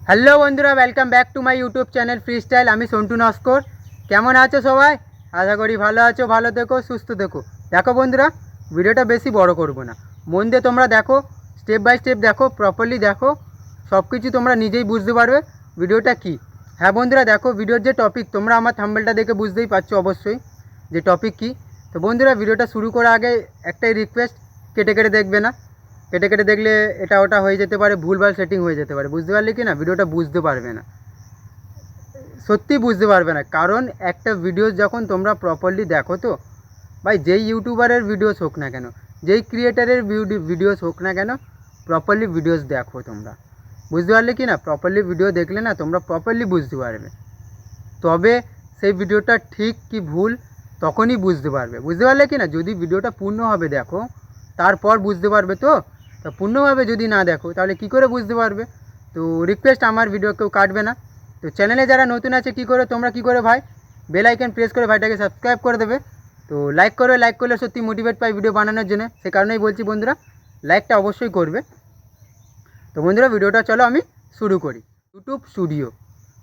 Hello বন্ধুরা, welcome back to my YouTube channel free style. আমি সন্টু নস্কর। কেমন আছো সবাই? আশা করি ভালো আছো, ভালো থেকো, সুস্থ থেকো। দেখো বন্ধুরা, ভিডিওটা বেশি বড় করব না, মন দিয়ে তোমরা দেখো, স্টেপ বাই স্টেপ দেখো, প্রপারলি দেখো, সব কিছু তোমরা নিজেই বুঝতে পারবে ভিডিওটা কি। হ্যাঁ বন্ধুরা, দেখো ভিডিওর যে টপিক, তোমরা আমার থাম্বনেলটা দেখে বুঝতেই পারছো অবশ্যই যে টপিক কি। তো বন্ধুরা, ভিডিওটা শুরু করার আগে একটাই রিকোয়েস্ট, কেটে কেটে দেখবে না। কেটে কেটে দেখলে এটা ওটা হয়ে যেতে পারে, ভুলভাল সেটিং হয়ে যেতে পারে, বুঝতে পারলে কি না, ভিডিওটা বুঝতে পারবে না, সত্যি বুঝতে পারবে না। কারণ একটা ভিডিও যখন তোমরা প্রপারলি দেখো, তো ভাই যেই ইউটিউবারের ভিডিওস হোক না কেন, যেই ক্রিয়েটারের ভিডিওস হোক না কেন, প্রপারলি ভিডিওস দেখো তোমরা, বুঝতে পারলে কি না। প্রপারলি ভিডিও দেখলে না তোমরা প্রপারলি বুঝতে পারবে, তবে সেই ভিডিওটা ঠিক কি ভুল তখনই বুঝতে পারবে, বুঝতে পারলে কি না। যদি ভিডিওটা পূর্ণভাবে দেখো তারপর বুঝতে পারবে। তো পূর্ণভাবে যদি না দেখো তাহলে কি করে বুঝতে পারবে। তো রিকোয়েস্ট, আমার ভিডিও কেউ কাটবে না। তো চ্যানেলে যারা নতুন আছে তোমরা কী করে ভাই, বেল আইকন প্রেস করে ভাইটাকে সাবস্ক্রাইব করে দেবে। তো লাইক করলে সত্যি মোটিভেট পাই ভিডিও বানানোর জন্য, সে কারণেই বলছি বন্ধুরা, লাইকটা অবশ্যই করবে। তো বন্ধুরা, ভিডিওটা চলো আমি শুরু করি। ইউটিউব স্টুডিও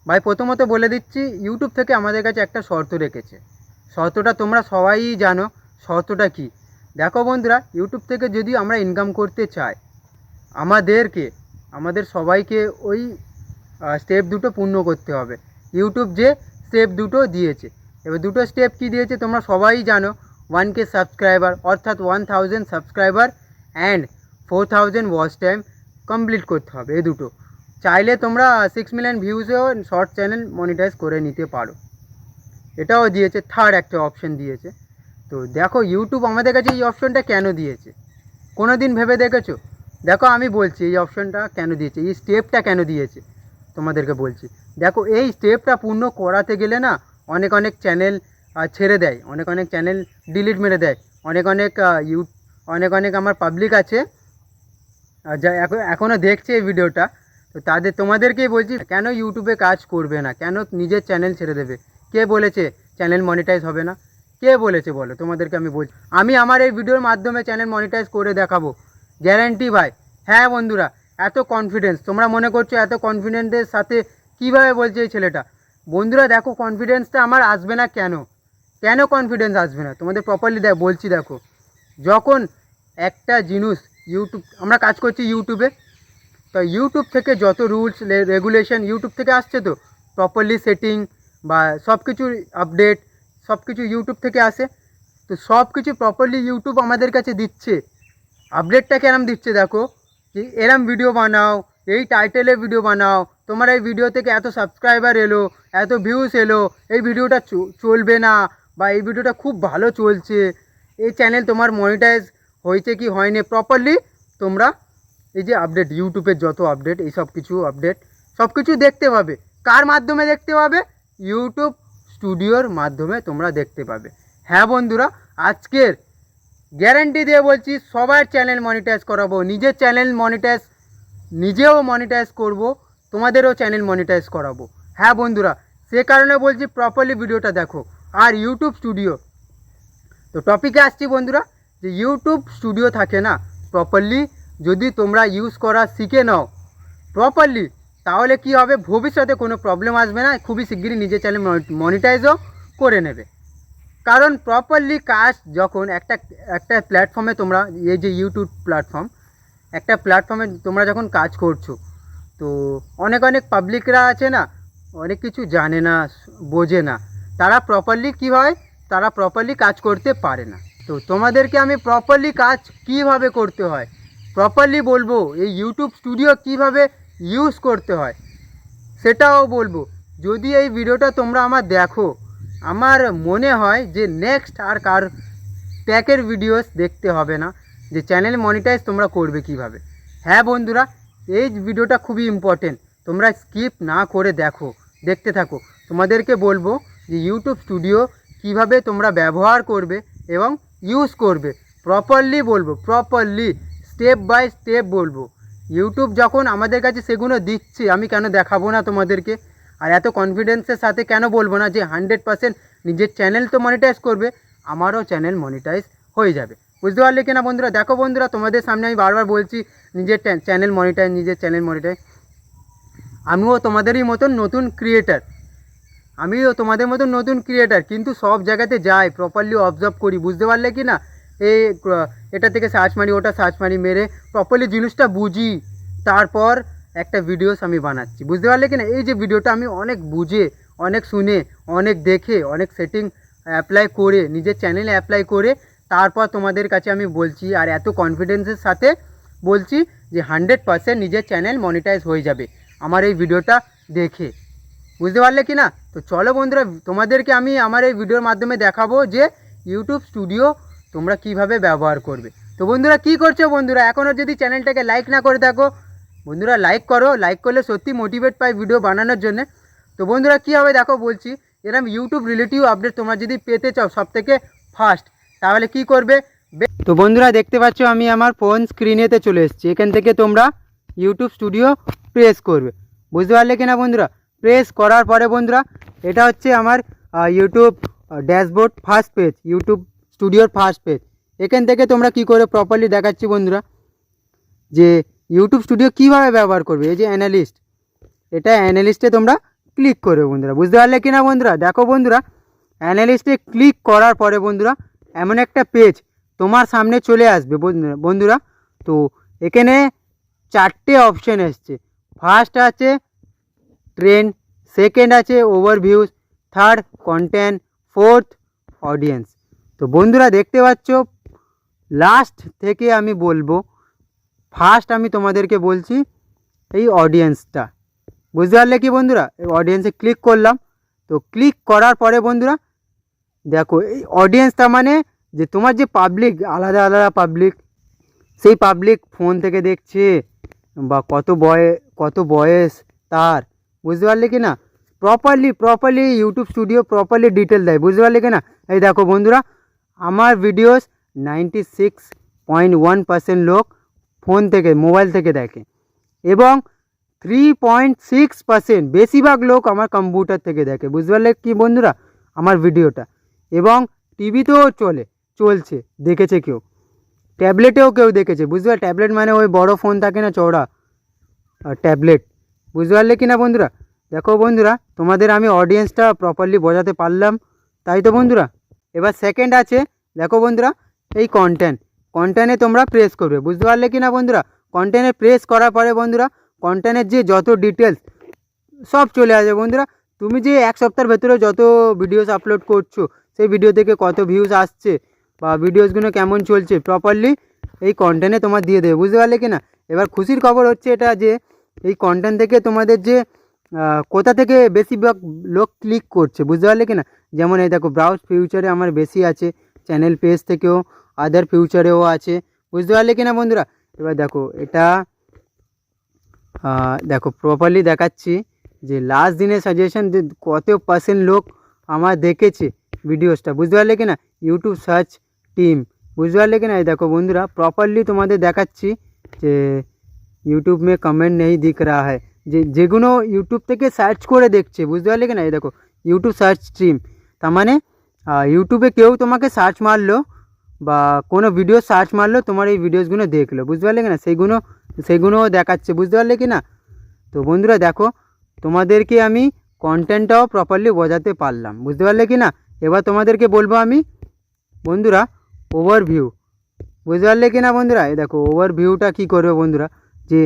ভাই, প্রথমত বলে দিচ্ছি, ইউটিউব থেকে আমাদের কাছে একটা শর্ত রেখেছে। শর্তটা তোমরা সবাই জানো। শর্তটা কি? দেখো বন্ধুরা, ইউটিউব থেকে যদি আমরা ইনকাম করতে চাই, আমাদের সবাইকে ওই স্টেপ দুটো পূর্ণ করতে হবে। ইউটিউব যে স্টেপ দুটো দিয়েছে, এবার দুটো স্টেপ কি দিয়েছে তোমরা সবাই জানো। 1K সাবস্ক্রাইবার, অর্থাৎ 1000 subscriber and 4000 watch time complete করতে হবে। এই দুটো চাইলে তোমরা 6 মিলিয়ন ভিউজেও শর্ট চ্যানেল মনিটাইজ করে নিতে পারো। এটাও দিয়েছে, থার্ড একটা অপশন দিয়েছে। তো দেখো ইউটিউব আমাদের কাছে এই অপশনটা কেন দিয়েছে, কোনো দিন ভেবে দেখেছো? দেখো আমি বলছি এই অপশনটা কেন দিয়েছে, এই স্টেপটা কেন দিয়েছে তোমাদেরকে বলছি। দেখো এই স্টেপটা পূর্ণ করাতে গেলে না অনেক অনেক চ্যানেল ছেড়ে দেয়, অনেক অনেক চ্যানেল ডিলিট মেরে দেয়, অনেক অনেক আমার পাবলিক আছে যা এখনও দেখছে এই ভিডিওটা। তো তোমাদেরকেই বলছি, কেন ইউটিউবে কাজ করবে না, কেন নিজের চ্যানেল ছেড়ে দেবে? কে বলেছে চ্যানেল মনিটাইজ হবে না? কে বলেছে বলো? তোমাদেরকে আমি বলছি, আমি আমার এই ভিডিওর মাধ্যমে চ্যানেল মনিটাইজ করে দেখাবো, গ্যারান্টি ভাই। হ্যাঁ বন্ধুরা, এত কনফিডেন্স, তোমরা মনে করছো এত কনফিডেন্সের সাথে কীভাবে বলছে এই ছেলেটা। বন্ধুরা দেখো, কনফিডেন্সটা আমার আসবে না কেন, কেন কনফিডেন্স আসবে না তোমাদের প্রপারলি বলছি। দেখো, যখন একটা জিনিস, ইউটিউব, আমরা কাজ করছি ইউটিউবে, তো ইউটিউব থেকে যত রুলস রেগুলেশন ইউটিউব থেকে আসছে, তো প্রপারলি সেটিং বা সব কিছুর আপডেট সব কিছু ইউটিউব থেকে আসে। তো সব কিছু প্রপারলি ইউটিউব আমাদের কাছে দিচ্ছে। আপডেটটা কেরম দিচ্ছে দেখো, যে এরম ভিডিও বানাও, এই টাইটেলে ভিডিও বানাও, তোমার এই ভিডিও থেকে এত সাবস্ক্রাইবার এলো, এত ভিউস এলো, এই ভিডিওটা চলবে না, বা এই ভিডিওটা খুব ভালো চলছে, এই চ্যানেল তোমার মনিটাইজ হয়েছে কি হয়নি, প্রপারলি তোমরা এই যে আপডেট, ইউটিউবের যত আপডেট, এই সব কিছু দেখতে পাবে। কার মাধ্যমে দেখতে পাবে? ইউটিউব স্টুডিওর মাধ্যমে তোমরা দেখতে পাবে। হ্যাঁ বন্ধুরা, আজকের গ্যারান্টি দিয়ে বলছি, সবার চ্যানেল মনিটাইজ করাবো, নিজের চ্যানেল মনিটাইজ, নিজেও মনিটাইজ করব, তোমাদেরও চ্যানেল মনিটাইজ করাবো। হ্যাঁ বন্ধুরা, সে কারণে বলছি প্রপারলি ভিডিওটা দেখো। আর ইউটিউব স্টুডিও, তো টপিকে আসছি বন্ধুরা, যে ইউটিউব স্টুডিও থাকে না, প্রপারলি যদি তোমরা ইউজ করা শিখে নাও প্রপারলি, তাহলে কি হবে, ভবিষ্যতে কোনো প্রবলেম আসবে না, খুবই শিগগিরই নিজের চ্যানেল মনিটাইজও করে নেবে। কারণ প্রপারলি কাজ যখন একটা প্ল্যাটফর্মে, তোমরা এই যে ইউটিউব প্ল্যাটফর্ম, একটা প্ল্যাটফর্মে তোমরা যখন কাজ করছো, তো অনেক অনেক পাবলিকরা আছে না, অনেক কিছু জানে না, বোঝে না, তারা প্রপারলি কী হয়, তারা প্রপারলি কাজ করতে পারে না। তো তোমাদেরকে আমি প্রপারলি কাজ কিভাবে করতে হয় প্রপারলি বলবো, এই ইউটিউব স্টুডিও কিভাবে ইউজ করতে হয় সেটাও বলবো। যদি এই ভিডিওটা তোমরা আমার দেখো, আমার মনে হয় যে নেক্সট আর কার প্যাকের ভিডিওস দেখতে হবে না, যে চ্যানেল মনিটাইজ তোমরা করবে কিভাবে। হ্যাঁ বন্ধুরা, এই ভিডিওটা খুবই ইম্পর্টেন্ট, তোমরা স্কিপ না করে দেখতে থাকো। তোমাদেরকে বলবো যে ইউটিউব স্টুডিও কিভাবে তোমরা ব্যবহার করবে এবং ইউজ করবে, প্রপারলি বলবো, প্রপারলি স্টেপ বাই স্টেপ বলবো। ইউটিউব যখন আমাদের কাছে সেগুলো দিচ্ছে, আমি কেন দেখাবো না তোমাদেরকে, আর এত কনফিডেন্সের সাথে কেন বলবো না যে 100% নিজের চ্যানেল তো মনিটাইজ করবে, আমারও চ্যানেল মনিটাইজ হয়ে যাবে। বুঝতে পারলে কিনা বন্ধুরা? দেখো বন্ধুরা, তোমাদের সামনে আমি বারবার বলছি নিজের চ্যানেল মনিটাইজ। আমিও তোমাদেরই মতন নতুন ক্রিয়েটার, কিন্তু সব জায়গাতে যাই, প্রপারলি অবজার্ভ করি, বুঝতে পারলে কি না? এই এটা থেকে সার্চ মারি, ওটা সার্চ মারি, মেরে প্রপারলি জিনিসটা বুঝি, তারপর একটা ভিডিওস আমি বানাচ্ছি, বুঝতে পারলে কি না? এই যে ভিডিওটা আমি অনেক বুঝে, অনেক শুনে, অনেক দেখে, অনেক সেটিং অ্যাপ্লাই করে, নিজের চ্যানেলে অ্যাপ্লাই করে তারপর তোমাদের কাছে আমি বলছি, আর এত কনফিডেন্সের সাথে বলছি যে 100% নিজের চ্যানেল মনিটাইজ হয়ে যাবে আমার এই ভিডিওটা দেখে, বুঝতে পারলে কি না? তো চলো বন্ধুরা, তোমাদেরকে আমি আমার এই ভিডিওর মাধ্যমে দেখাবো যে ইউটিউব স্টুডিও তোমরা কিভাবে ব্যবহার করবে। তো বন্ধুরা কী করছো বন্ধুরা, এখনও যদি চ্যানেলটাকে লাইক না করে থাকো বন্ধুরা লাইক করো, লাইক করলে সত্যি মোটিভেট পাই ভিডিও বানানোর জন্য। তো বন্ধুরা কী হবে দেখো বলছি, এরকম ইউটিউব রিলেটিভ আপডেট তোমরা যদি পেতে চাও সবথেকে ফার্স্ট, তাহলে কি করবে? তো বন্ধুরা দেখতে পাচ্ছ আমি আমার ফোন স্ক্রিনেতে চলে এসেছি, এখান থেকে তোমরা ইউটিউব স্টুডিও প্রেস করবে, বুঝতে পারলে কি না বন্ধুরা? প্রেস করার পরে বন্ধুরা এটা হচ্ছে আমার YouTube dashboard first page, YouTube স্টুডিওর ফার্স্ট পেজ। এখান থেকে তোমরা কি করে প্রপারলি দেখাচ্ছি বন্ধুরা যে ইউটিউব স্টুডিও কীভাবে ব্যবহার করবে। এই যে অ্যানালিস্ট, এটা অ্যানালিস্টে তোমরা ক্লিক করবে বন্ধুরা, বুঝতে পারলে কি না বন্ধুরা? দেখো বন্ধুরা অ্যানালিস্টে ক্লিক করার পরে বন্ধুরা এমন একটা পেজ তোমার সামনে চলে আসবে বন্ধুরা। তো এখানে 4টে অপশান এসছে, ফার্স্ট আছে ট্রেন্ড, সেকেন্ড আছে ওভারভিউজ, থার্ড কন্টেন্ট, ফোর্থ অডিয়েন্স। তো বন্ধুরা দেখতে পাচ্ছ লাস্ট থেকে আমি বলবো, ফার্স্ট আমি তোমাদেরকে বলছি এই অডিয়েন্সটা, বুঝতে পারলে কি বন্ধুরা? এই অডিয়েন্সে ক্লিক করলাম। তো ক্লিক করার পরে বন্ধুরা দেখো এই অডিয়েন্সটা মানে যে তোমার যে পাবলিক, আলাদা আলাদা পাবলিক, সেই পাবলিক ফোন থেকে দেখছে বা কত বয়স তার, বুঝতে পারলে কি না? Properly YouTube studio properly detail দেয়, বুঝতে পারলে কি না? এই দেখো বন্ধুরা আমার ভিডিওস 96.1% লোক ফোন থেকে, মোবাইল থেকে দেখে, এবং 3.6% বেশিরভাগ লোক আমার কম্পিউটার থেকে দেখে, বুঝতে পারলে কি বন্ধুরা আমার ভিডিওটা। এবং টিভিতেও চলছে, দেখেছে কেউ, ট্যাবলেটেও কেউ দেখেছে, বুঝতে পারলে? ট্যাবলেট মানে ওই বড় ফোন থাকে না, চওড়া ট্যাবলেট, বুঝতে পারলে কি না বন্ধুরা? দেখো বন্ধুরা তোমাদের আমি অডিয়েন্সটা প্রপারলি বোঝাতে পারলাম, তাই তো বন্ধুরা? এবার সেকেন্ড আছে, দেখো বন্ধুরা এই কন্টেন্টে তোমরা প্রেস করবে, বুঝতে পারলে কি না বন্ধুরা? কন্টেন্টে প্রেস করার পরে বন্ধুরা কন্টেন্টের যে যত ডিটেলস সব চলে আসবে বন্ধুরা। তুমি যে এক সপ্তাহের ভেতরে যত ভিডিওস আপলোড করছো, সেই ভিডিও থেকে কত ভিউজ আসছে বা ভিডিওসগুলো কেমন চলছে, প্রপারলি এই কন্টেন্টে তোমার দিয়ে দেবে, বুঝতে পারলে কি না? এবার খুশির খবর হচ্ছে এটা যে এই কন্টেন্ট থেকে তোমাদের যে কোথা থেকে বেশিরভাগ লোক ক্লিক করছে, বুঝতে পারলে কি না? যেমন এই দেখো ব্রাউজ ফিউচারে আমার বেশি আছে, চ্যানেল পেজ থেকেও, আদার ফিউচারেও আছে, বুঝতে পারলে কি না বন্ধুরা? এবার দেখো এটা দেখো প্রপারলি দেখাচ্ছি যে লাস্ট দিনের সাজেশন যে কত % লোক আমার দেখেছে ভিডিওসটা, বুঝতে পারলে কি না? ইউটিউব সার্চ টিম, বুঝতে পারলে কি না? এই দেখো বন্ধুরা প্রপারলি তোমাদের দেখাচ্ছি যে ইউটিউব মে কমেন্ট নেই দিখ রা হ্যায়, যেগুলো ইউটিউব থেকে সার্চ করে দেখছে, বুঝতে পারলে কি না? এই দেখো ইউটিউব সার্চ স্ট্রিম, তার মানে ইউটিউবে কেউ তোমাকে সার্চ মারলো বা কোনো ভিডিও সার্চ মারলো, তোমার এই ভিডিওসগুলো দেখলো, বুঝতে পারলে কি না? সেইগুলোও দেখাচ্ছে, বুঝতে পারলে কি না? তো বন্ধুরা দেখো তোমাদেরকে আমি কন্টেন্টটাও প্রপারলি বোঝাতে পারলাম, বুঝতে পারলে কি না? এবার তোমাদেরকে বলবো আমি বন্ধুরা ওভারভিউ, বুঝতে পারলে কি না বন্ধুরা? এই দেখো ওভারভিউটা কী করবে বন্ধুরা, যে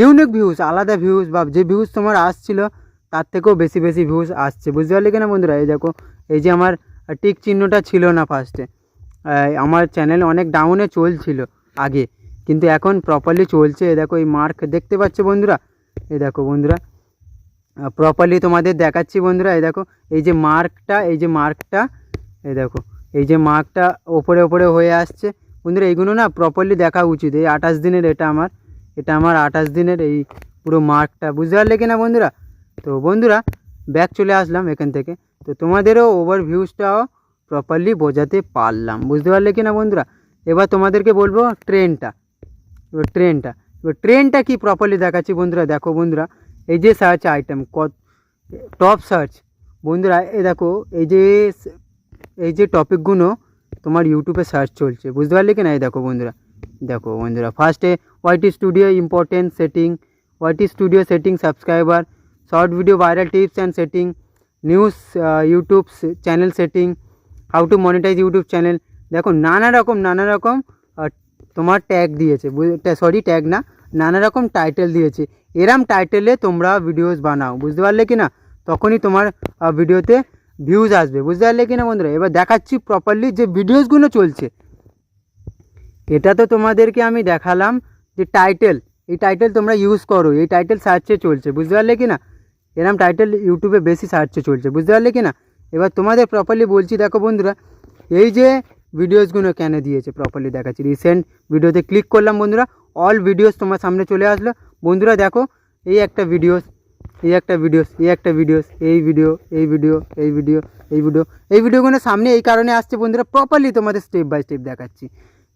ইউনিক ভিউজ, আলাদা ভিউজ বা যে ভিউজ তোমার আসছিলো তার থেকেও বেশি ভিউজ আসছে, বুঝতে পারলে কি না বন্ধুরা? এই দেখো এই যে আমার টিক চিহ্নটা ছিল না ফার্স্টে, আমার চ্যানেল অনেক ডাউনে চলছিল আগে, কিন্তু এখন প্রপারলি চলছে। এই দেখো এই মার্ক দেখতে পাচ্ছ বন্ধুরা, এই দেখো বন্ধুরা প্রপারলি তোমাদের দেখাচ্ছি বন্ধুরা। এই দেখো এই যে মার্কটা, এই দেখো এই যে মার্কটা ওপরে হয়ে আসছে বন্ধুরা, এইগুলো না প্রপারলি দেখা উচিত। এই 28 দিনের এটা আমার 28 দিনের এই পুরো মার্কটা, বুঝতে পারলে কি না বন্ধুরা? তো বন্ধুরা ব্যাক চলে আসলাম এখান থেকে, তো তোমাদেরও ওভারভিউজটাও প্রপারলি বোঝাতে পারলাম, বুঝতে পারলে কি না বন্ধুরা? এবার তোমাদেরকে বলবো ট্রেনটা কি প্রপারলি দেখাচ্ছি বন্ধুরা। দেখো বন্ধুরা এই যে সার্চ আইটেম টপ সার্চ বন্ধুরা, এই দেখো এই যে টপিকগুলো তোমার ইউটিউবে সার্চ চলছে, বুঝতে পারলে কি না? এই দেখো বন্ধুরা ফার্স্টে YT studio important setting, what is studio setting, subscriber, short video viral tips and setting, news, YouTube channel setting, how to monetize YouTube channel। দেখো নানা রকম তোমার ট্যাগ দিয়েছে, সরি ট্যাগ না, নানা রকম টাইটেল দিয়েছে। এরম টাইটেলে তোমরা ভিডিওস বানাও, বুঝতে পারলে কি না, তখনই তোমার ভিডিওতে ভিউজ আসবে, বুঝতে পারলে কি না বন্ধুরা। এবার দেখাচ্ছি প্রপারলি যে ভিডিওসগুলো চলছে। এটা তো তোমাদেরকে আমি দেখালাম যে টাইটেল, এই টাইটেল তোমরা ইউজ করো, এই টাইটেল সার্চে চলছে, বুঝতে পারলে কি না। এরম টাইটেল ইউটিউবে বেশি সার্চে চলছে, বুঝতে পারলে কি না। এবার তোমাদের প্রপারলি বলছি, দেখো বন্ধুরা, এই যে ভিডিওসগুলো কেন দিয়েছে প্রপারলি দেখাচ্ছি। রিসেন্ট ভিডিওতে ক্লিক করলাম বন্ধুরা, অল ভিডিওস তোমার সামনে চলে আসলো বন্ধুরা। দেখো এই একটা ভিডিওস, এই একটা ভিডিওস, এই একটা ভিডিওস, এই ভিডিও, এই ভিডিও, এই ভিডিও, এই ভিডিও, এই ভিডিওগুলো সামনে এই কারণে আসছে বন্ধুরা, প্রপারলি তোমাদের স্টেপ বাই স্টেপ দেখাচ্ছি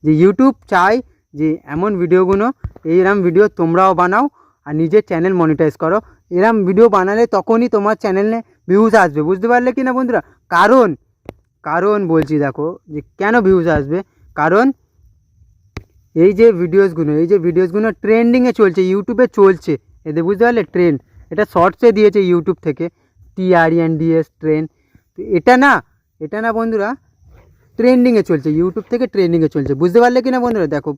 যে ইউটিউব চাই যে এমন ভিডিওগুলো, এইরকম ভিডিও তোমরাও বানাও আর নিজের চ্যানেল মনিটাইজ করো। এরম ভিডিও বানালে তখনই তোমার চ্যানেলে ভিউজ আসবে, বুঝতে পারলে কি না বন্ধুরা। কারণ বলছি, দেখো যে কেন ভিউজ আসবে, কারণ এই যে ভিডিওসগুলো ট্রেন্ডিংয়ে চলছে, ইউটিউবে চলছে, এদের বুঝতে পারলে ট্রেন্ড, এটা শর্টসে দিয়েছে ইউটিউব থেকে, TRENDS ট্রেন্ড। তো এটা না বন্ধুরা ট্রেন্ডিংয়ে চলছে, ইউটিউব থেকে ট্রেন্ডিংয়ে চলছে, বুঝতে পারলে কি না বন্ধুরা। দেখো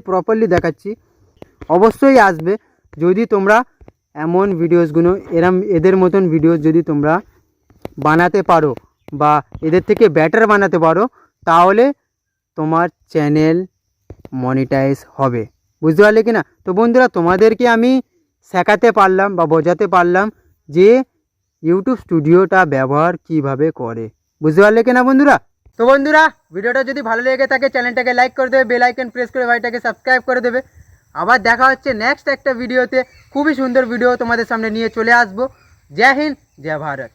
প্রপারলি দেখাচ্ছি, অবশ্যই আসবে যদি তোমরা এমন ভিডিওসগুলো এদের মতন ভিডিওস যদি তোমরা বানাতে পারো বা এদের থেকে বেটার বানাতে পারো, তাহলে তোমার চ্যানেল মনিটাইজ হবে, বুঝতে পারলে কি না। তো বন্ধুরা তোমাদেরকে আমি শেখাতে পারলাম বা বোঝাতে পারলাম যে ইউটিউব স্টুডিওটা ব্যবহার কিভাবে করে, বুঝতে পারলে কি না বন্ধুরা। তো বন্ধুরা ভিডিওটা যদি ভালো লেগে থাকে চ্যানেলটাকে লাইক করে দেবে, বেল আইকন প্রেস করে ভাইটাকে সাবস্ক্রাইব করে দেবে। আবার দেখা হচ্ছে নেক্সট একটা ভিডিওতে, খুবই সুন্দর ভিডিও তোমাদের সামনে নিয়ে চলে আসবো। জয় হিন্দ, জয় ভারত।